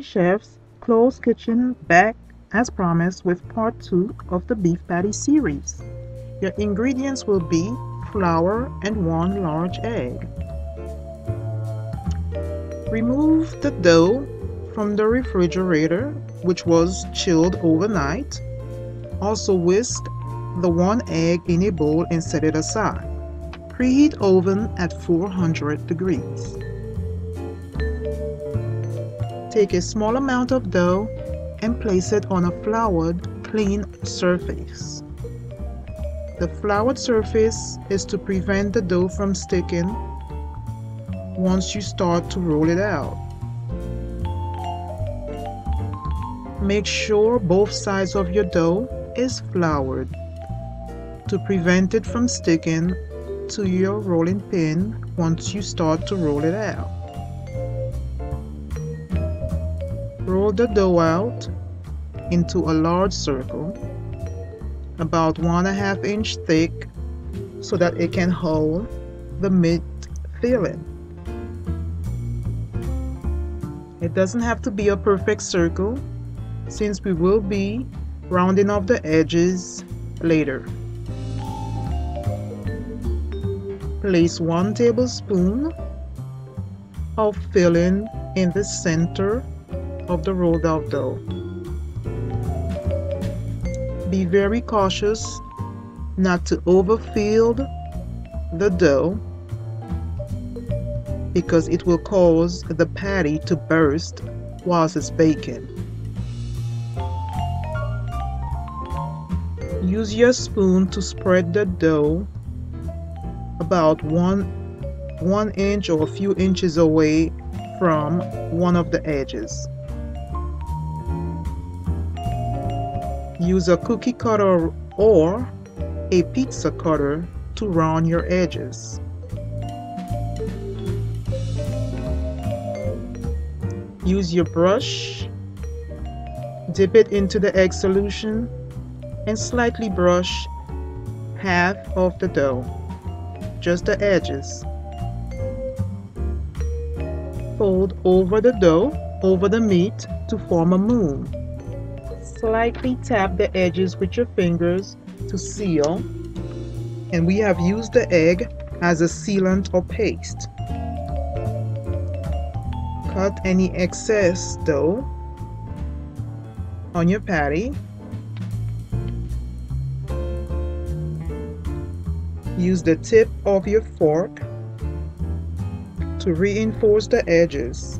Chef's Closed Kitchen back as promised with part 2 of the beef patty series. Your ingredients will be flour and 1 large egg. Remove the dough from the refrigerator, which was chilled overnight. Also whisk the 1 egg in a bowl and set it aside. Preheat oven at 400 degrees. Take a small amount of dough and place it on a floured, clean surface. The floured surface is to prevent the dough from sticking once you start to roll it out. Make sure both sides of your dough is floured to prevent it from sticking to your rolling pin once you start to roll it out. Roll the dough out into a large circle, about 1.5 inch thick, so that it can hold the meat filling. It doesn't have to be a perfect circle, since we will be rounding off the edges later. Place 1 tablespoon of filling in the center of the rolled out dough. Be very cautious not to overfill the dough, because it will cause the patty to burst whilst it's baking. Use your spoon to spread the dough about one inch or a few inches away from one of the edges. Use a cookie cutter or a pizza cutter to round your edges. Use your brush, dip it into the egg solution, and slightly brush half of the dough, just the edges. Fold over the dough, over the meat to form a moon. Slightly tap the edges with your fingers to seal, and we have used the egg as a sealant or paste. Cut any excess dough on your patty. Use the tip of your fork to reinforce the edges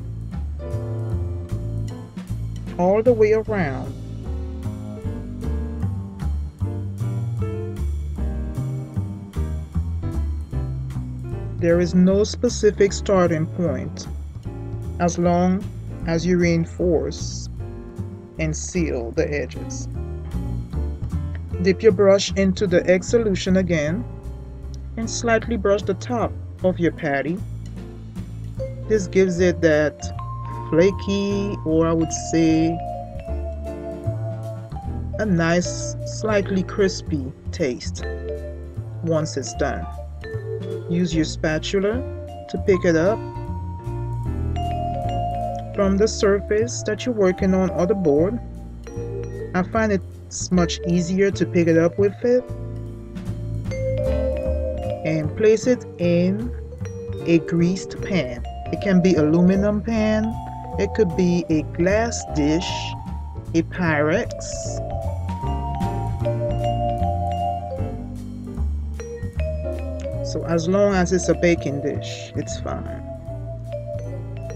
all the way around. There is no specific starting point as long as you reinforce and seal the edges. Dip your brush into the egg solution again and slightly brush the top of your patty. This gives it that flaky, or I would say a nice, slightly crispy taste once it's done. Use your spatula to pick it up from the surface that you're working on or the board. I find it's much easier to pick it up with it, and place it in a greased pan. It can be aluminum pan, it could be a glass dish, a Pyrex. So as long as it's a baking dish, it's fine.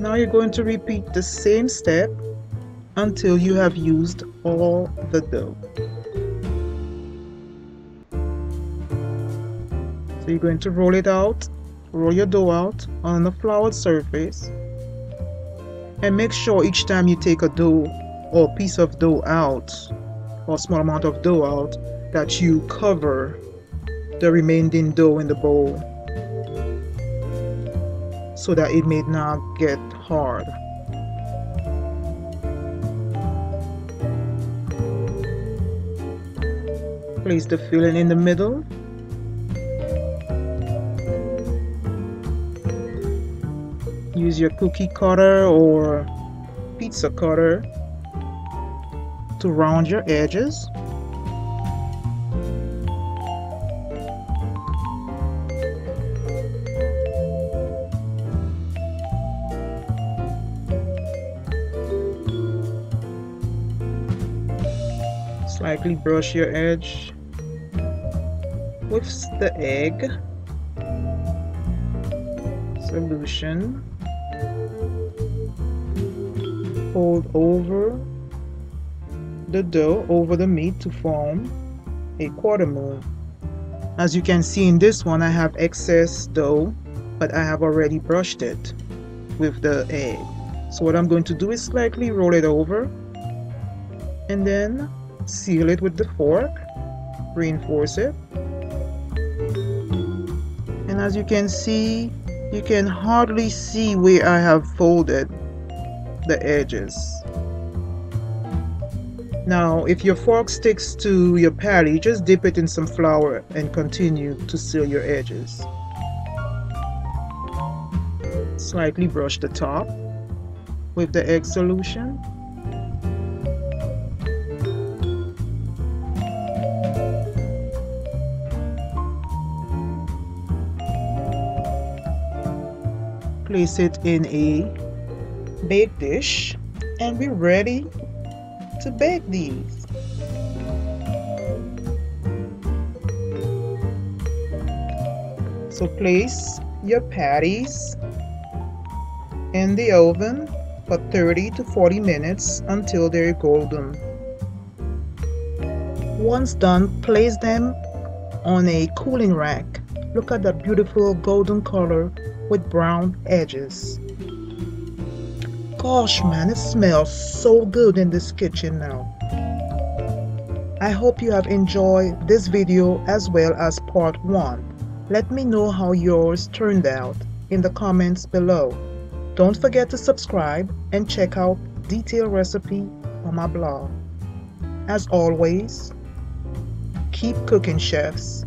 Now you're going to repeat the same step until you have used all the dough. So you're going to roll it out, roll your dough out on a floured surface, and make sure each time you take a dough or piece of dough out, or small amount of dough out, that you cover the remaining dough in the bowl so that it may not get hard. Place the filling in the middle. Use your cookie cutter or pizza cutter to round your edges. Slightly brush your edge with the egg solution. Fold over the dough over the meat to form a quarter moon. As you can see in this one, I have excess dough, but I have already brushed it with the egg. So what I'm going to do is slightly roll it over and then seal it with the fork, reinforce it. And as you can see, you can hardly see where I have folded the edges. Now, if your fork sticks to your patty, just dip it in some flour and continue to seal your edges. Slightly brush the top with the egg solution. Place it in a bake dish and we're ready to bake these. So place your patties in the oven for 30 to 40 minutes until they're golden. Once done, place them on a cooling rack. Look at that beautiful golden color with brown edges. Gosh man, it smells so good in this kitchen now. I hope you have enjoyed this video as well as part 1. Let me know how yours turned out in the comments below. Don't forget to subscribe and check out detailed recipe on my blog. As always, keep cooking, chefs.